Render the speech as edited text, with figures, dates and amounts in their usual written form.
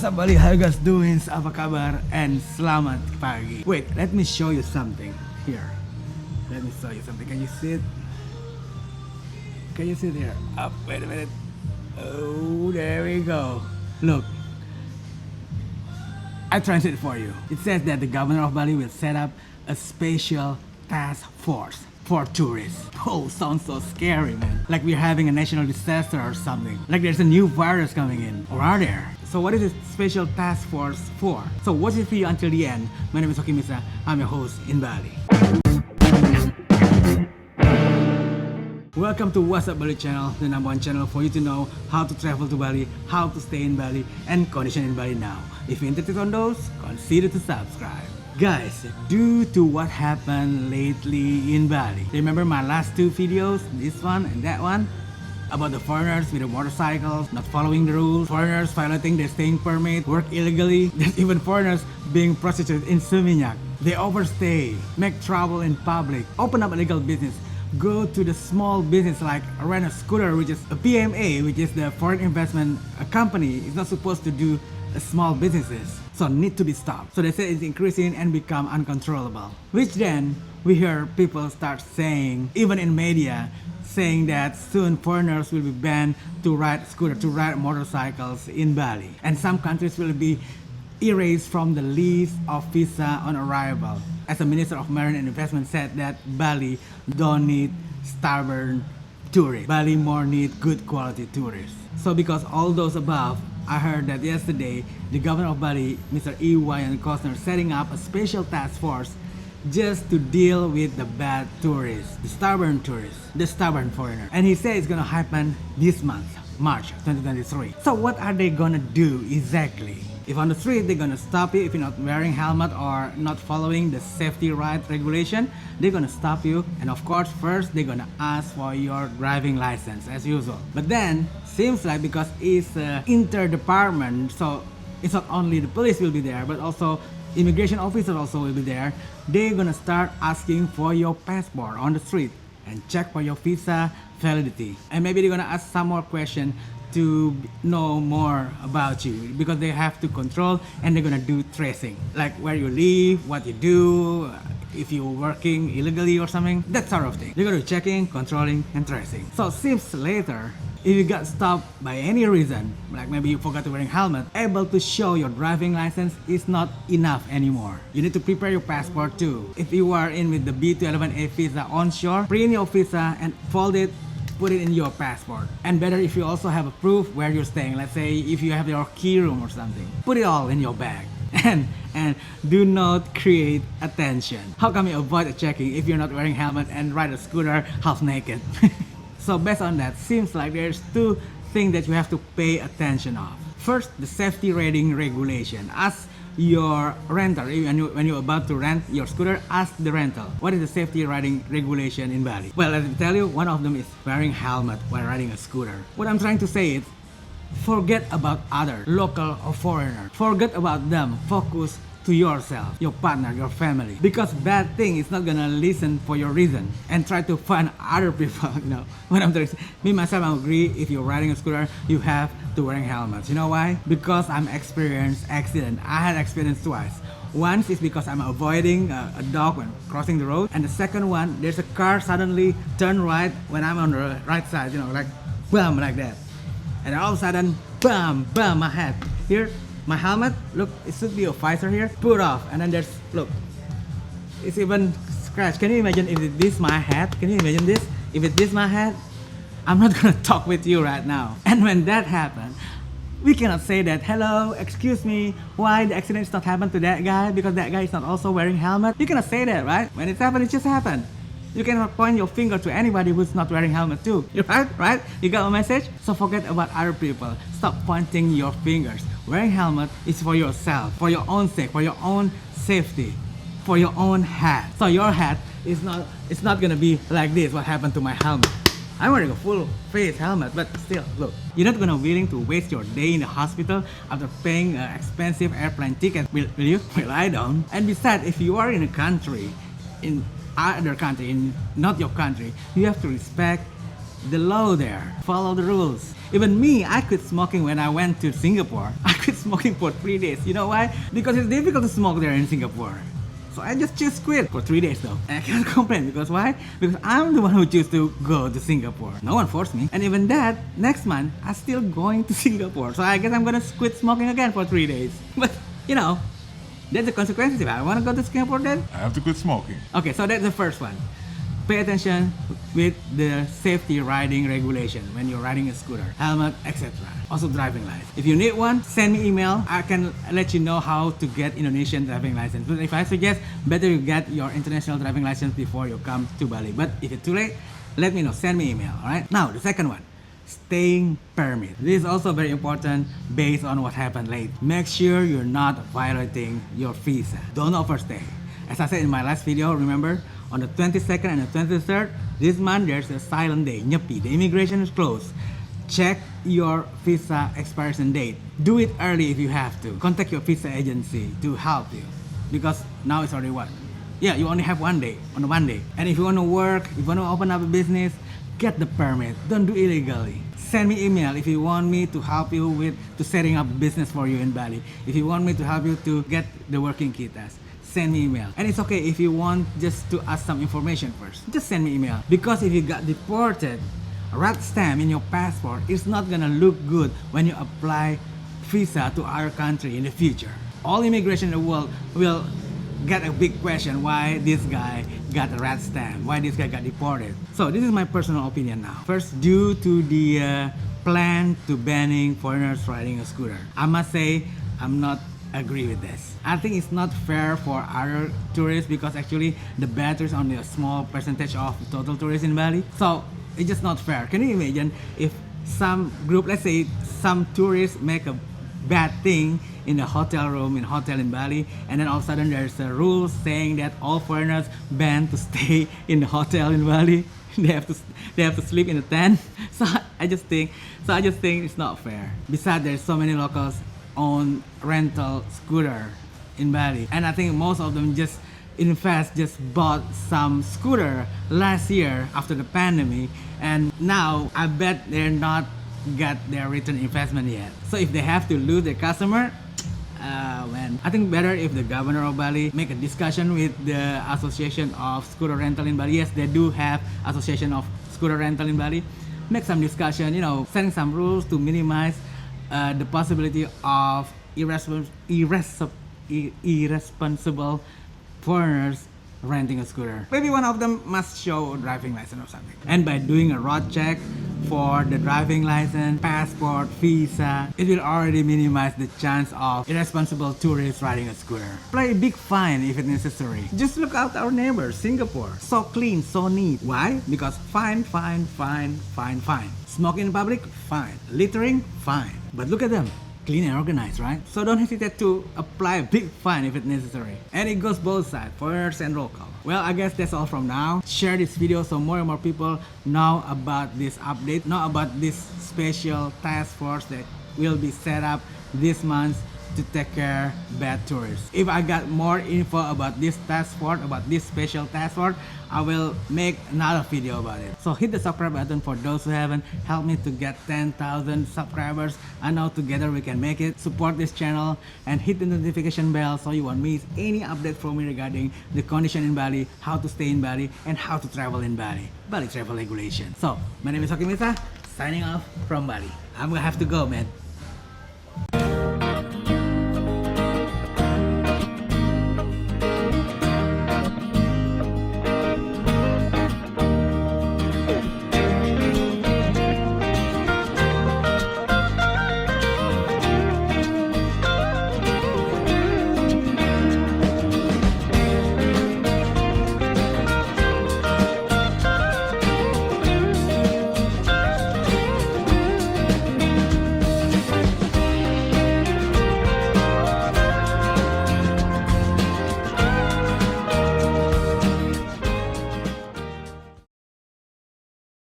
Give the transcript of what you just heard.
What's up Bali, how you guys doing? Apa kabar? And selamat pagi. Wait, let me show you something here. Let me show you something. Can you see it? Can you see it here? Up, wait a minute. Oh, there we go. Look. I translate it for you. It says that the Governor of Bali will set up a special task force for tourists. Oh, sounds so scary, man. Like we're having a national disaster or something. Like there's a new virus coming in. Or are there? So what is this special task force for? So watch this video until the end. My name is Hoki Misa. I'm your host in Bali. Welcome to What's Up Bali channel, the #1 channel for you to know how to travel to Bali, how to stay in Bali, and condition in Bali now. If you're interested on those, consider to subscribe. Guys, due to what happened lately in Bali, remember my last two videos, this one and that one, about the foreigners with the motorcycles, not following the rules, foreigners violating their staying permit, work illegally, there's even foreigners being prostituted in Seminyak. They overstay, make trouble in public, open up illegal business, go to the small business like rent a scooter, which is a PMA, which is the foreign investment company. It's not supposed to do small businesses, so need to be stopped. So they say it's increasing and become uncontrollable, which then we hear people start saying, even in media, saying that soon foreigners will be banned to ride scooter, to ride motorcycles in Bali, and some countries will be erased from the list of visa on arrival. As the Minister of Marine and Investment said that Bali don't need stubborn tourists. Bali more need good quality tourists. So because all those above, I heard that yesterday the Governor of Bali, Mr. Iwayan Kostner, setting up a special task force just to deal with the bad tourists, the stubborn foreigner. And he said it's gonna happen this month, March 2023. So what are they gonna do exactly? If on the street they're gonna stop you if you're not wearing helmet or not following the safety ride regulation, they're gonna stop you, and of course first they're gonna ask for your driving license as usual. But then seems like because it's inter-department, so it's not only the police will be there but also immigration officers also will be there. They're gonna start asking for your passport on the street and check for your visa validity, and maybe they're gonna ask some more questions to know more about you, because they have to control and they're gonna do tracing, like where you live, what you do, if you're working illegally or something, that sort of thing. They're gonna do checking, controlling, and tracing. So seems later, if you got stopped by any reason, like maybe you forgot to wearing helmet, able to show your driving license is not enough anymore. You need to prepare your passport too. If you are in with the B211A visa onshore, print your visa and fold it, put it in your passport. And better if you also have a proof where you're staying. Let's say if you have your key room or something, put it all in your bag. And do not create attention. How can you avoid a checking if you're not wearing helmet and ride a scooter half naked? So based on that, seems like there's two things that you have to pay attention of. First, the safety rating regulation. Ask your renter, when you're about to rent your scooter, ask the rental, what is the safety riding regulation in Bali? Well, let me tell you, one of them is wearing helmet while riding a scooter. What I'm trying to say is, forget about other, local or foreigner. Forget about them. Focus to yourself, your partner, your family. Because bad thing is not gonna listen for your reason and try to find other people. You know what I'm trying to say? Me myself, I agree. If you're riding a scooter, you have to wearing helmets. You know why? Because I'm experienced accident. I had experience twice. Once is because I'm avoiding a dog when crossing the road, and the second one, there's a car suddenly turn right when I'm on the right side. You know, like bam, like that, and all of a sudden, bam, bam, my head here. My helmet, look, it should be a visor here, put off, and then there's, look, it's even scratched. Can you imagine if this my head? Can you imagine this? If it's this my head, I'm not gonna talk with you right now. And when that happened, we cannot say that, hello, excuse me, why the accident is not happened to that guy because that guy is not also wearing helmet. You cannot say that, right? When it happened, it just happened. You cannot point your finger to anybody who's not wearing helmet too. You're right? You got my message? So forget about other people. Stop pointing your fingers. Wearing helmet is for yourself, for your own sake, for your own safety, for your own head. So your head is not gonna be like this, what happened to my helmet. I'm wearing a full face helmet, but still, look. You're not gonna willing to waste your day in the hospital after paying an expensive airplane ticket, will you? Well, I don't. And besides, if you are in a country, in other country, in not your country, you have to respect the law there. Follow the rules. Even me, I quit smoking when I went to Singapore. I quit smoking for 3 days. You know why? Because it's difficult to smoke there in Singapore. So I just quit for 3 days though. And I can't complain because why? Because I'm the one who chose to go to Singapore. No one forced me. And even that, next month, I'm still going to Singapore. So I guess I'm gonna quit smoking again for 3 days. But, you know, that's the consequences. If I wanna go to Singapore then, I have to quit smoking. okay, so that's the first one. Pay attention with the safety riding regulation when you're riding a scooter, helmet, etc. Also driving license. If you need one, send me email. I can let you know how to get Indonesian driving license. But if I suggest, better you get your international driving license before you come to Bali. But if it's too late, let me know. Send me email. Alright? Now the second one. Staying permit. This is also very important based on what happened late. Make sure you're not violating your visa. Don't overstay. As I said in my last video, remember? On the 22nd and the 23rd, this month there's a silent day, Nyepi. The immigration is closed. Check your visa expiration date. Do it early if you have to. Contact your visa agency to help you. Because now it's already what? Yeah, you only have 1 day, on one day. And if you want to work, if you want to open up a business, get the permit. Don't do illegally. Send me email if you want me to help you with setting up business for you in Bali. If you want me to help you to get the working kitas. Send me email. And it's okay if you want just to ask some information first. Just send me email. Because if you got deported, a red stamp in your passport is not gonna look good when you apply visa to our country in the future. All immigration in the world will get a big question why this guy got a red stamp, why this guy got deported. So this is my personal opinion now. First, due to the plan to banning foreigners riding a scooter, I must say I'm not agree with this. I think it's not fair for other tourists because actually the battery is only a small percentage of total tourists in Bali. So it's just not fair. Can you imagine if some group, let's say some tourists make a bad thing in a hotel room in a hotel in Bali, and then all of a sudden there's a rule saying that all foreigners banned to stay in the hotel in Bali. they have to sleep in a tent. So I just think it's not fair. Besides, there's so many locals own rental scooter in Bali, and I think most of them just bought some scooter last year after the pandemic, and now I bet they're not got their return investment yet. So if they have to lose their customer, man, I think better if the Governor of Bali make a discussion with the Association of Scooter Rental in Bali. Yes, they do have Association of Scooter Rental in Bali. Make some discussion, setting some rules to minimize the possibility of irresponsible foreigners renting a scooter. Maybe one of them must show a driving license or something. And by doing a road check for the driving license, passport, visa, it will already minimize the chance of irresponsible tourists riding a scooter. Play a big fine if it's necessary. Just look out our neighbors, Singapore. So clean, so neat. Why? Because fine. Smoking in public? Fine. Littering? Fine. But look at them. Clean and organized, right? So don't hesitate to apply a big fine if it's necessary. And it goes both sides, foreigners and local. Well, I guess that's all from now. Share this video so more and more people know about this update, know about this special task force that will be set up this month to take care of bad tourists. If I got more info about this task force, about this special task force, I will make another video about it. So hit the subscribe button for those who haven't. Help me to get 10,000 subscribers. I know together we can make it. Support this channel and hit the notification bell so you won't miss any update from me regarding the condition in Bali, how to stay in Bali, and how to travel in Bali. Bali travel regulation. So my name is Hoki Misa, signing off from Bali. I'm gonna have to go, man.